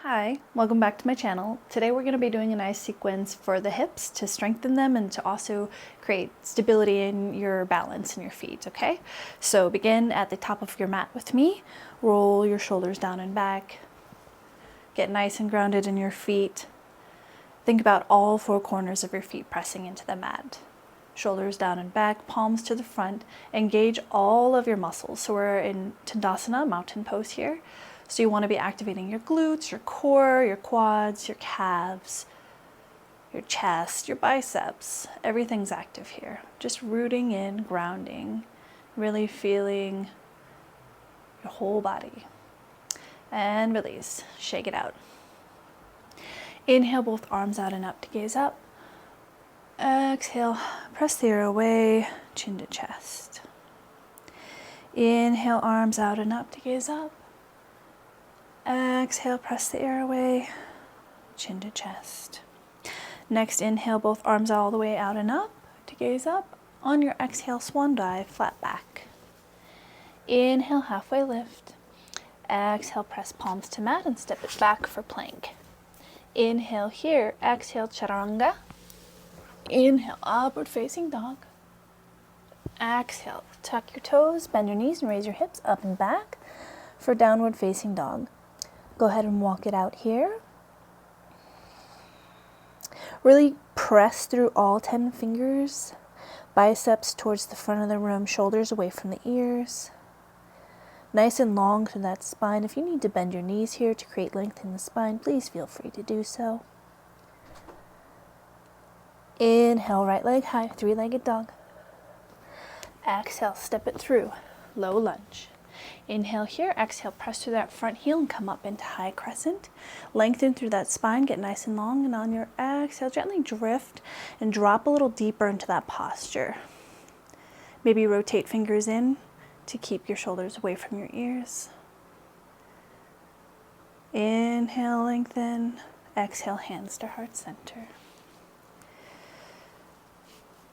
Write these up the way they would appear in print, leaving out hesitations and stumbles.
Hi, welcome back to my channel. Today we're going to be doing a nice sequence for the hips to strengthen them and to also create stability in your balance in your feet, okay? So begin at the top of your mat with me. Roll your shoulders down and back. Get nice and grounded in your feet. Think about all four corners of your feet pressing into the mat. Shoulders down and back, palms to the front. Engage all of your muscles. So we're in Tadasana, mountain pose here. So you want to be activating your glutes, your core, your quads, your calves, your chest, your biceps. Everything's active here. Just rooting in, grounding, really feeling your whole body. And release. Shake it out. Inhale both arms out and up to gaze up. Exhale, press the air away, chin to chest. Inhale, arms out and up to gaze up. Exhale, press the air away, chin to chest. Next, inhale, both arms all the way out and up to gaze up. On your exhale, swan dive, flat back. Inhale, halfway lift. Exhale, press palms to mat and step it back for plank. Inhale here, exhale, chaturanga. Inhale, upward facing dog. Exhale, tuck your toes, bend your knees and raise your hips up and back for downward facing dog. Go ahead and walk it out here. Really press through all 10 fingers, biceps towards the front of the room, shoulders away from the ears. Nice and long through that spine. If you need to bend your knees here to create length in the spine, please feel free to do so. Inhale, right leg high, three-legged dog. Exhale, step it through, low lunge. Inhale here, exhale, press through that front heel and come up into high crescent. Lengthen through that spine, get nice and long, and on your exhale, gently drift and drop a little deeper into that posture. Maybe rotate fingers in to keep your shoulders away from your ears. Inhale, lengthen. Exhale, hands to heart center.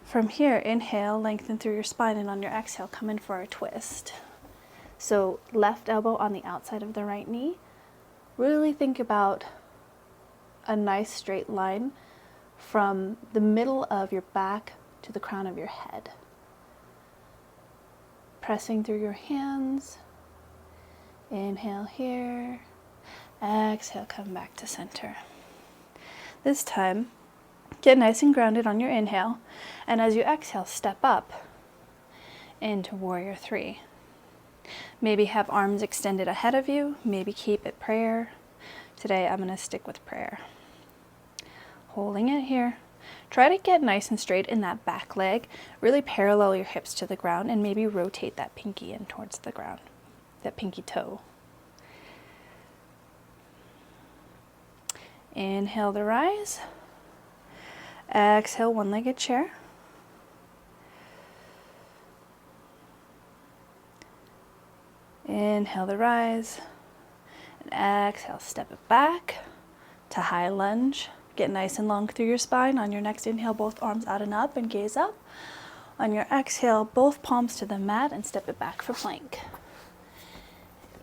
From here, inhale, lengthen through your spine, and on your exhale, come in for a twist. So left elbow on the outside of the right knee. Really think about a nice straight line from the middle of your back to the crown of your head. Pressing through your hands. Inhale here. Exhale, come back to center. This time, get nice and grounded on your inhale, and as you exhale, step up into Warrior Three. Maybe have arms extended ahead of you, maybe keep it prayer. Today I'm going to stick with prayer. Holding it here. Try to get nice and straight in that back leg. Really parallel your hips to the ground and maybe rotate that pinky in towards the ground, that pinky toe. Inhale to rise. Exhale, one-legged chair. Inhale to rise. And exhale, step it back to high lunge. Get nice and long through your spine. On your next inhale, both arms out and up and gaze up. On your exhale, both palms to the mat and step it back for plank.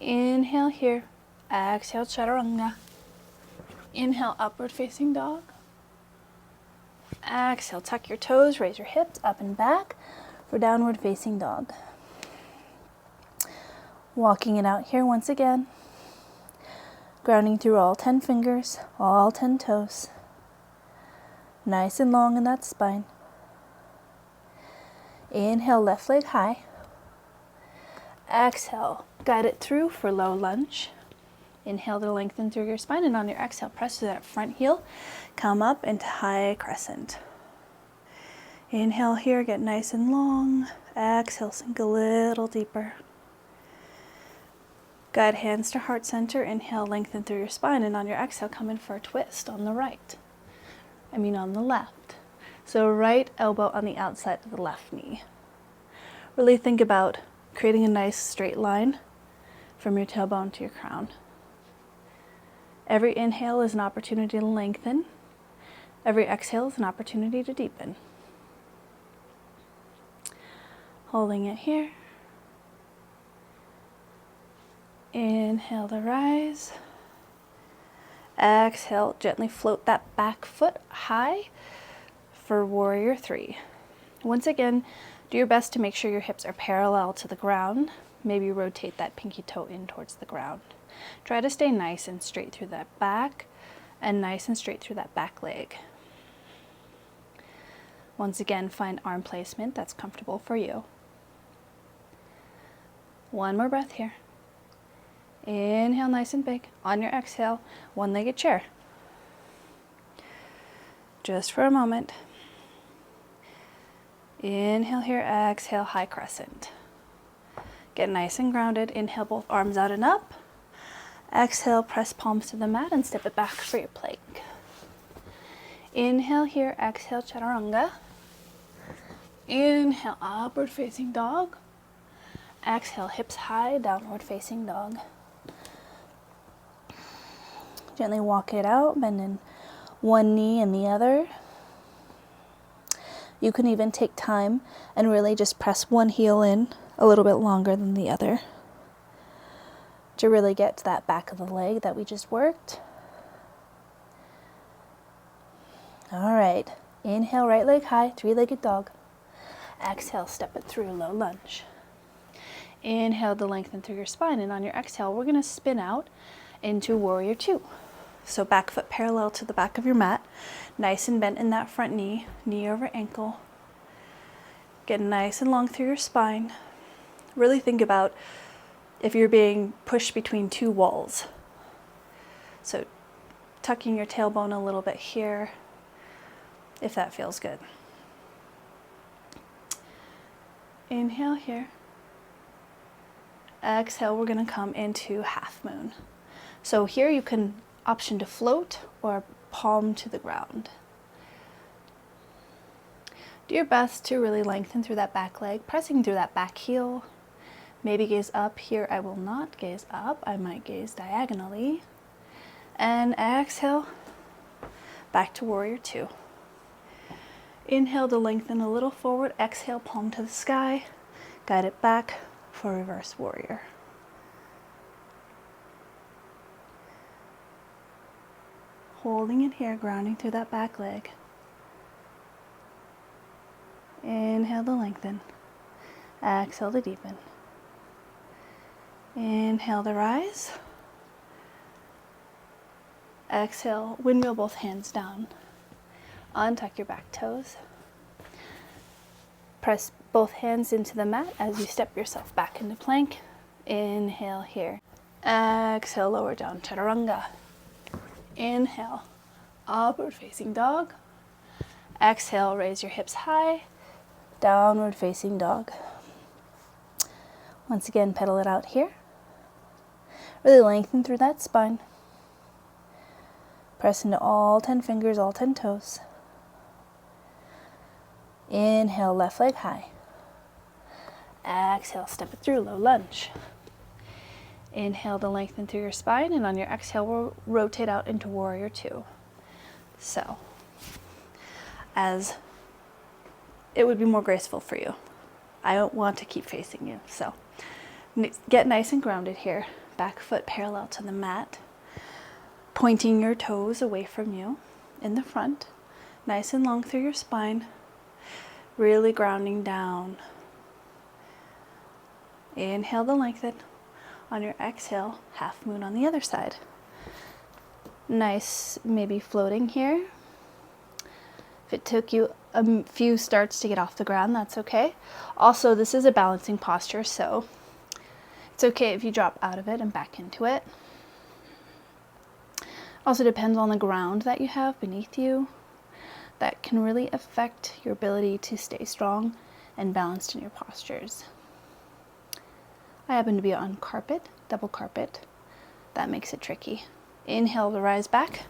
Inhale here. Exhale, chaturanga. Inhale, upward facing dog. Exhale, tuck your toes, raise your hips up and back for downward facing dog. Walking it out here once again. Grounding through all 10 fingers, all 10 toes. Nice and long in that spine. Inhale, left leg high. Exhale, guide it through for low lunge. Inhale to lengthen through your spine, and on your exhale, press through that front heel. Come up into high crescent. Inhale here, get nice and long. Exhale, sink a little deeper. Guide hands to heart center. Inhale, lengthen through your spine, and on your exhale, come in for a twist on the on the left. So right elbow on the outside of the left knee. Really think about creating a nice straight line from your tailbone to your crown. Every inhale is an opportunity to lengthen. Every exhale is an opportunity to deepen. Holding it here. Inhale to rise. Exhale, gently float that back foot high for warrior 3. Once again, do your best to make sure your hips are parallel to the ground. Maybe rotate that pinky toe in towards the ground. Try to stay nice and straight through that back and nice and straight through that back leg. Once again, find arm placement that's comfortable for you. One more breath here. Inhale nice and big. On your exhale, one-legged chair. Just for a moment. Inhale here, exhale, high crescent. Get nice and grounded. Inhale, both arms out and up. Exhale, press palms to the mat and step it back for your plank. Inhale here, exhale, chaturanga. Inhale, upward facing dog. Exhale, hips high, downward facing dog. Gently walk it out, bending one knee and the other. You can even take time and really just press one heel in a little bit longer than the other to really get to that back of the leg that we just worked. All right, inhale, right leg high, three-legged dog. Exhale, step it through, low lunge. Inhale to lengthen through your spine, and on your exhale, we're gonna spin out into warrior 2. So back foot parallel to the back of your mat, nice and bent in that front knee, knee over ankle. Get nice and long through your spine. Really think about if you're being pushed between two walls. So tucking your tailbone a little bit here, if that feels good. Inhale here. Exhale, we're gonna come into half moon. So here you can option to float or palm to the ground. Do your best to really lengthen through that back leg, pressing through that back heel. Maybe gaze up. Here I will not gaze up. I might gaze diagonally. And exhale, back to warrior 2. Inhale to lengthen a little forward. Exhale, palm to the sky. Guide it back for reverse warrior. Holding it here, grounding through that back leg. Inhale to lengthen. Exhale to deepen. Inhale to rise. Exhale, windmill both hands down. Untuck your back toes. Press both hands into the mat as you step yourself back into plank. Inhale here. Exhale, lower down, chaturanga. Inhale, upward facing dog. Exhale, raise your hips high, downward facing dog. Once again, pedal it out here. Really lengthen through that spine. Press into all 10 fingers, all 10 toes. Inhale, left leg high. Exhale, step it through, low lunge. Inhale to lengthen through your spine, and on your exhale, we'll rotate out into warrior 2. So, as it would be more graceful for you. I don't want to keep facing you, so get nice and grounded here. Back foot parallel to the mat, pointing your toes away from you in the front, nice and long through your spine, really grounding down. Inhale to lengthen. On your exhale, half moon on the other side. Nice, maybe floating here. If it took you a few starts to get off the ground, that's okay. Also, this is a balancing posture, so it's okay if you drop out of it and back into it. Also depends on the ground that you have beneath you. That can really affect your ability to stay strong and balanced in your postures. I happen to be on carpet, double carpet. That makes it tricky. Inhale to rise back.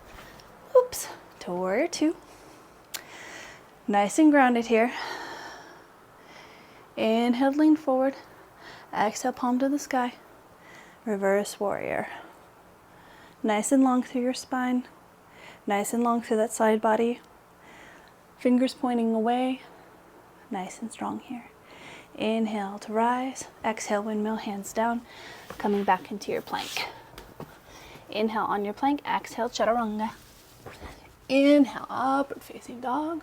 Oops, to warrior 2. Nice and grounded here. Inhale, lean forward. Exhale, palm to the sky. Reverse warrior. Nice and long through your spine. Nice and long through that side body. Fingers pointing away. Nice and strong here. Inhale to rise. Exhale, windmill, hands down. Coming back into your plank. Inhale on your plank, exhale, chaturanga. Inhale, upward facing dog.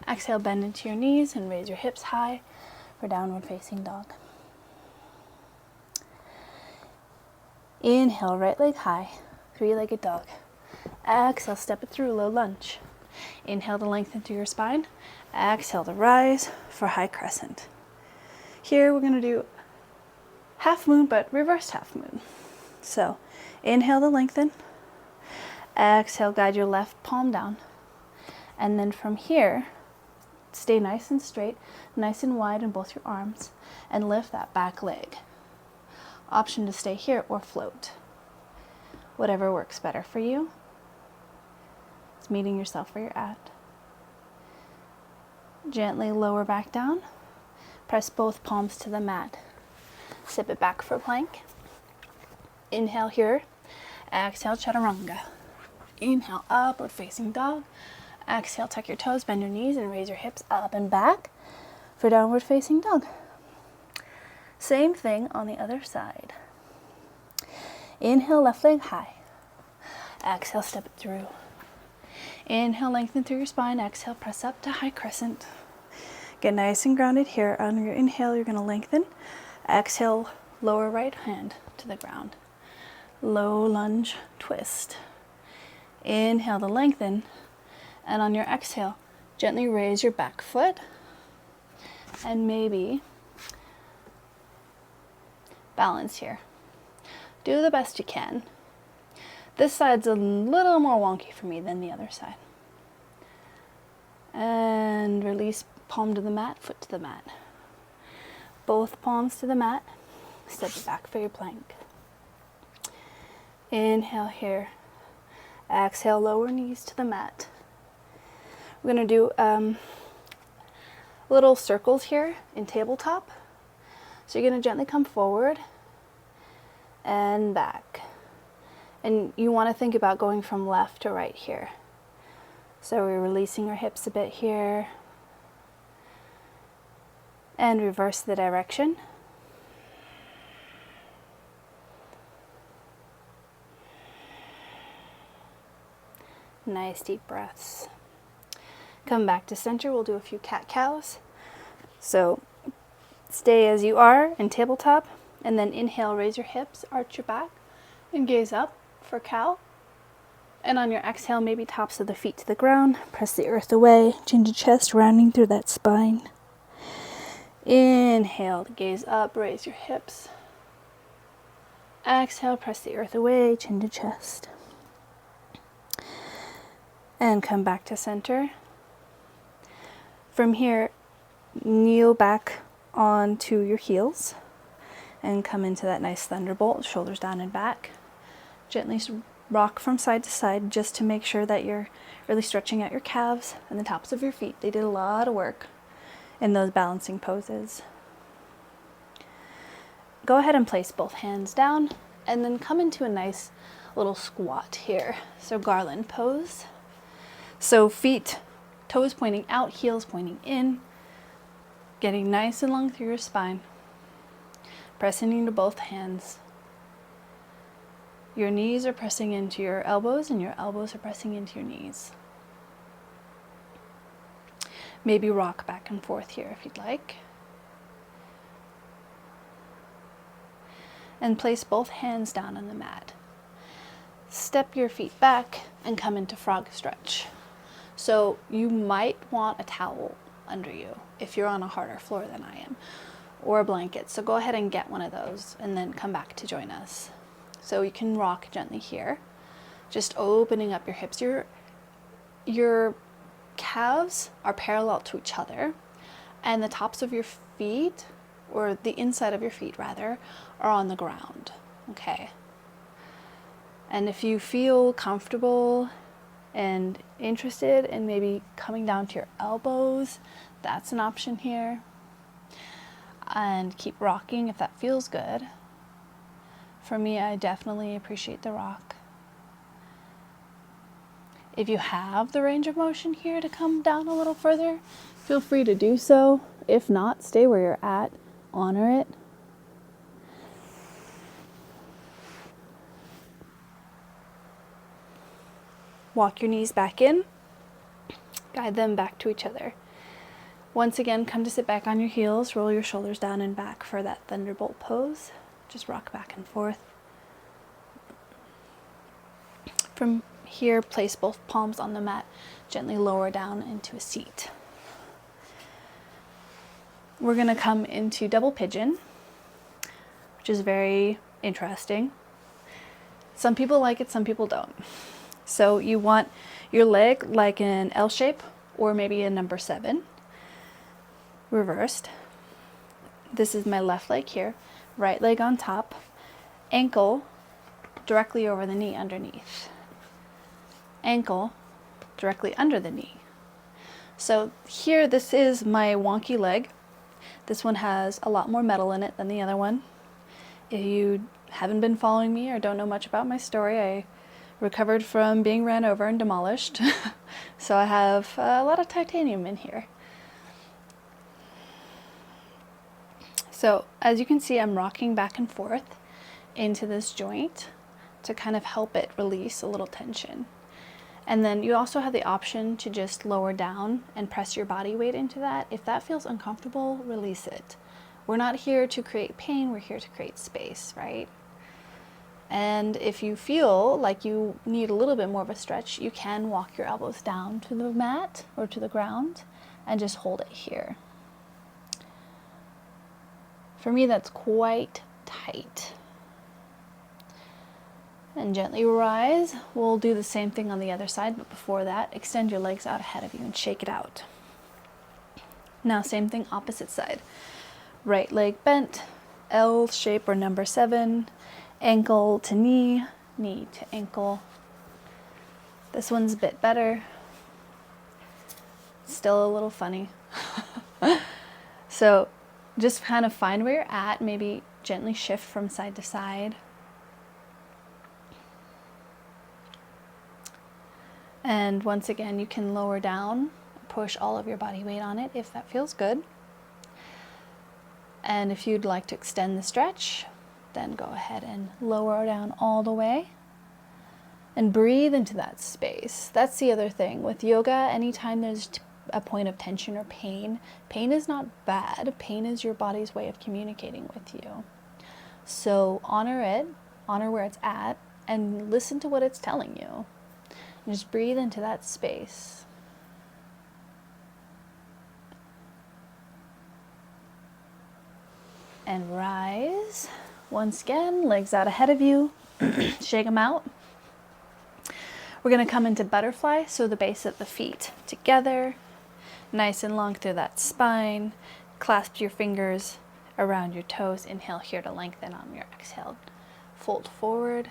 Exhale, bend into your knees and raise your hips high for downward facing dog. Inhale, right leg high, three-legged dog. Exhale, step it through, low lunge. Inhale to lengthen through your spine. Exhale to rise for high crescent. Here we're going to do half moon, but reversed half moon. So inhale to lengthen. Exhale, guide your left palm down. And then from here, stay nice and straight, nice and wide in both your arms, and lift that back leg. Option to stay here or float. Whatever works better for you. It's meeting yourself where you're at. Gently lower back down. Press both palms to the mat. Step it back for plank. Inhale here. Exhale, chaturanga. Inhale, upward facing dog. Exhale, tuck your toes, bend your knees, and raise your hips up and back for downward facing dog. Same thing on the other side. Inhale, left leg high. Exhale, step it through. Inhale, lengthen through your spine. Exhale, press up to high crescent. Get nice and grounded here. On your inhale, you're going to lengthen. Exhale, lower right hand to the ground. Low lunge, twist. Inhale to lengthen. And on your exhale, gently raise your back foot. And maybe balance here. Do the best you can. This side's a little more wonky for me than the other side. And release, palm to the mat, foot to the mat. Both palms to the mat. Step it back for your plank. Inhale here. Exhale, lower knees to the mat. We're going to do little circles here in tabletop. So you're going to gently come forward and back. And you want to think about going from left to right here. So we're releasing our hips a bit here. And reverse the direction. Nice deep breaths. Come back to center. We'll do a few cat-cows. So stay as you are in tabletop. And then inhale, raise your hips, arch your back, and gaze up for cow. And on your exhale, maybe tops of the feet to the ground. Press the earth away. Chin to chest, rounding through that spine. Inhale, gaze up, raise your hips. Exhale, press the earth away, chin to chest. And come back to center. From here, kneel back onto your heels. And come into that nice thunderbolt, shoulders down and back. Gently rock from side to side just to make sure that you're really stretching out your calves and the tops of your feet. They did a lot of work in those balancing poses. Go ahead and place both hands down and then come into a nice little squat here. So garland pose. So feet, toes pointing out, heels pointing in. Getting nice and long through your spine. Pressing into both hands. Your knees are pressing into your elbows and your elbows are pressing into your knees. Maybe rock back and forth here if you'd like. And place both hands down on the mat. Step your feet back and come into frog stretch. So you might want a towel under you if you're on a harder floor than I am, or a blanket. So go ahead and get one of those and then come back to join us. So you can rock gently here, just opening up your hips. Your calves are parallel to each other, and the tops of your feet, or the inside of your feet rather, are on the ground. Okay. And if you feel comfortable and interested in maybe coming down to your elbows, that's an option here. And keep rocking if that feels good. For me, I definitely appreciate the rock. If you have the range of motion here to come down a little further, feel free to do so. If not, stay where you're at, honor it. Walk your knees back in, guide them back to each other. Once again, come to sit back on your heels, roll your shoulders down and back for that thunderbolt pose. Just rock back and forth. From here, place both palms on the mat, gently lower down into a seat. We're gonna come into double pigeon, which is very interesting. Some people like it, some people don't. So you want your leg like an L shape or maybe a number 7, reversed. This is my left leg here, right leg on top, ankle directly over the knee underneath, ankle directly under the knee. So here, this is my wonky leg. This one has a lot more metal in it than the other one. If you haven't been following me or don't know much about my story, I recovered from being ran over and demolished. So I have a lot of titanium in here. So as you can see, I'm rocking back and forth into this joint to kind of help it release a little tension. And then you also have the option to just lower down and press your body weight into that. If that feels uncomfortable, release it. We're not here to create pain, we're here to create space, right? And if you feel like you need a little bit more of a stretch, you can walk your elbows down to the mat or to the ground and just hold it here. For me, that's quite tight. And gently rise. We'll do the same thing on the other side, but before that, extend your legs out ahead of you and shake it out. Now, same thing, opposite side. Right leg bent, L shape or number 7, ankle to knee, knee to ankle. This one's a bit better. Still a little funny. So just kind of find where you're at, maybe gently shift from side to side. And once again, you can lower down, push all of your body weight on it if that feels good. And if you'd like to extend the stretch, then go ahead and lower down all the way and breathe into that space. That's the other thing with yoga. Anytime there's a point of tension or pain, pain is not bad. Pain is your body's way of communicating with you. So honor it, honor where it's at, and listen to what it's telling you. And just breathe into that space. And rise. Once again, legs out ahead of you. Shake them out. We're going to come into butterfly, so the base of the feet together, nice and long through that spine. Clasp your fingers around your toes. Inhale here to lengthen on your exhale. Fold forward,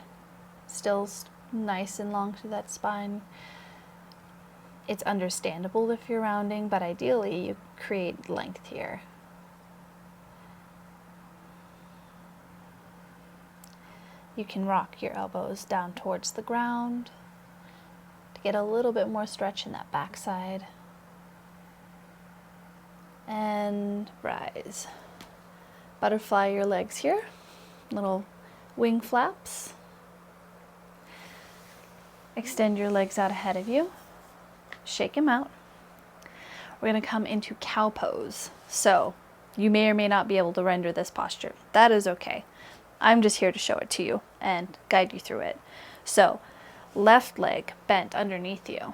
still nice and long through that spine. It's understandable if you're rounding, but ideally you create length here. You can rock your elbows down towards the ground to get a little bit more stretch in that backside. And rise. Butterfly your legs here, little wing flaps. Extend your legs out ahead of you. Shake them out. We're going to come into cow pose. So you may or may not be able to render this posture. That is okay. I'm just here to show it to you and guide you through it. So left leg bent underneath you.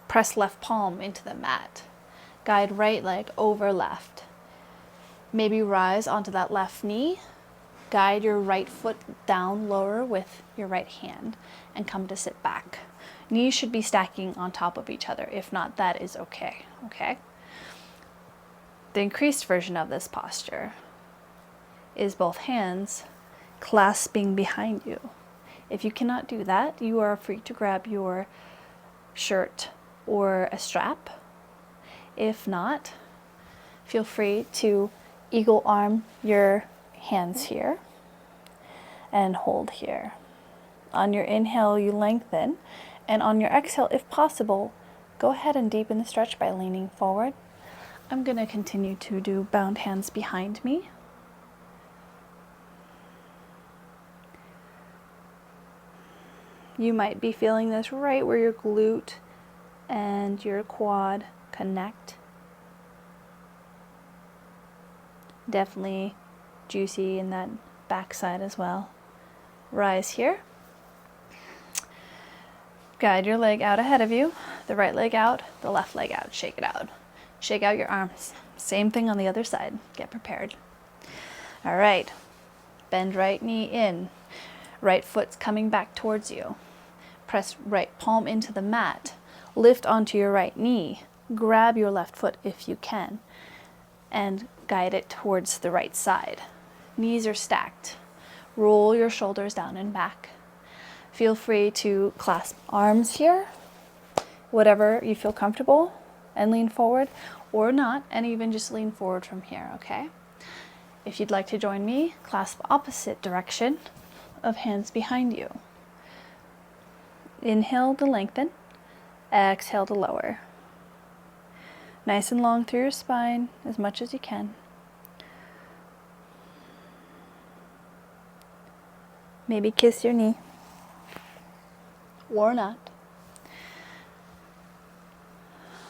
Press left palm into the mat. Guide right leg over left. Maybe rise onto that left knee. Guide your right foot down lower with your right hand and come to sit back. Knees should be stacking on top of each other. If not, that is okay. Okay? The increased version of this posture is both hands clasping behind you. If you cannot do that, you are free to grab your shirt or a strap. If not, feel free to eagle arm your hands here and hold here. On your inhale, you lengthen, and on your exhale, if possible, go ahead and deepen the stretch by leaning forward. I'm going to continue to do bound hands behind me. You might be feeling this right where your glute and your quad connect. Definitely juicy in that backside as well. Rise here. Guide your leg out ahead of you. The right leg out, the left leg out. Shake it out. Shake out your arms. Same thing on the other side. Get prepared. All right. Bend right knee in. Right foot's coming back towards you. Press right palm into the mat. Lift onto your right knee. Grab your left foot if you can and guide it towards the right side. Knees are stacked. Roll your shoulders down and back. Feel free to clasp arms here, whatever you feel comfortable, and lean forward, or not, and even just lean forward from here, okay? If you'd like to join me, clasp opposite direction of hands behind you. Inhale to lengthen, exhale to lower. Nice and long through your spine, as much as you can. Maybe kiss your knee, or not.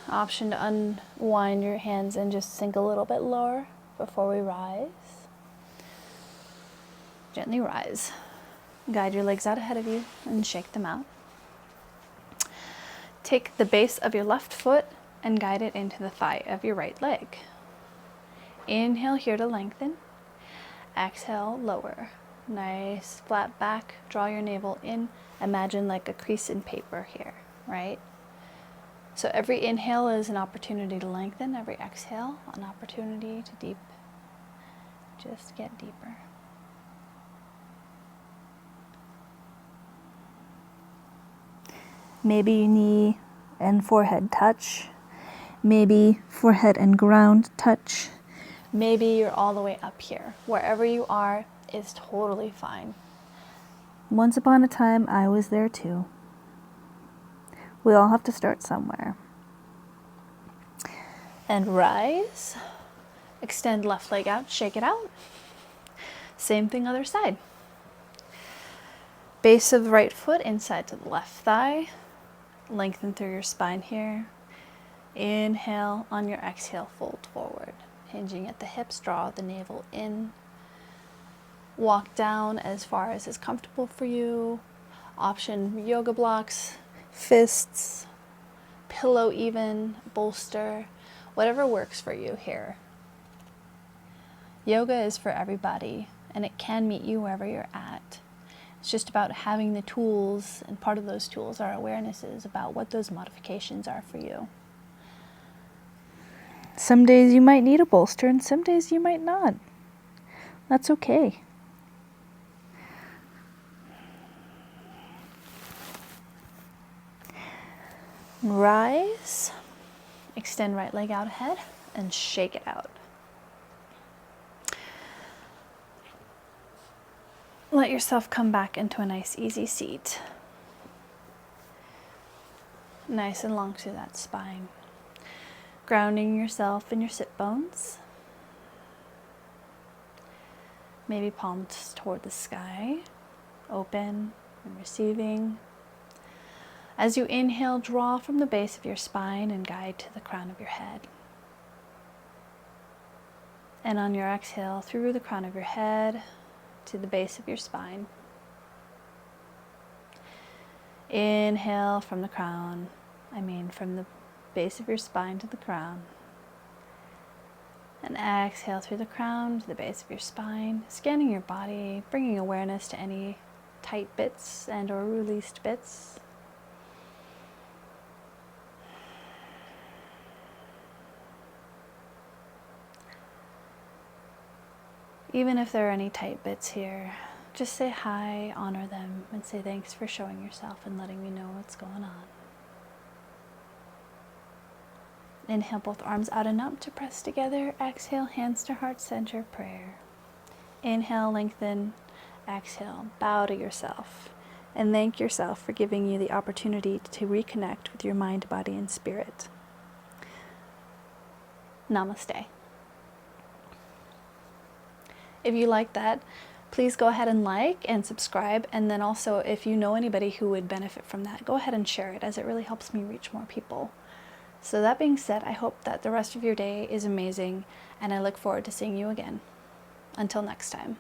Option to unwind your hands and just sink a little bit lower before we rise. Gently rise. Guide your legs out ahead of you and shake them out. Take the base of your left foot and guide it into the thigh of your right leg. Inhale here to lengthen. Exhale, lower. Nice flat back. Draw your navel in. Imagine like a crease in paper here, right? So every inhale is an opportunity to lengthen. Every exhale, an opportunity to just get deeper. Maybe knee and forehead touch. Maybe forehead and ground touch. Maybe you're all the way up here. Wherever you are is totally fine. Once upon a time, I was there too. We all have to start somewhere. And rise. Extend left leg out, shake it out. Same thing other side. Base of the right foot inside to the left thigh. Lengthen through your spine here. Inhale, on your exhale, fold forward. Hinging at the hips, draw the navel in. Walk down as far as is comfortable for you. Option yoga blocks, fists, pillow even, bolster, whatever works for you here. Yoga is for everybody, and it can meet you wherever you're at. It's just about having the tools, and part of those tools are awarenesses about what those modifications are for you. Some days you might need a bolster, and some days you might not. That's okay. Rise, extend right leg out ahead, and shake it out. Let yourself come back into a nice easy seat. Nice and long through that spine. Grounding yourself in your sit bones. Maybe palms toward the sky, open and receiving. As you inhale, draw from the base of your spine and guide to the crown of your head. And on your exhale, through the crown of your head to the base of your spine. Inhale from the crown, from the base of your spine to the crown. And exhale through the crown to the base of your spine, scanning your body, bringing awareness to any tight bits and or released bits. Even if there are any tight bits here, just say hi, honor them, and say thanks for showing yourself and letting me know what's going on. Inhale, both arms out and up to press together. Exhale, hands to heart center, prayer. Inhale, lengthen. Exhale, bow to yourself. And thank yourself for giving you the opportunity to reconnect with your mind, body, and spirit. Namaste. If you like that, please go ahead and like and subscribe. And then also, if you know anybody who would benefit from that, go ahead and share it, as it really helps me reach more people. So that being said, I hope that the rest of your day is amazing, and I look forward to seeing you again. Until next time.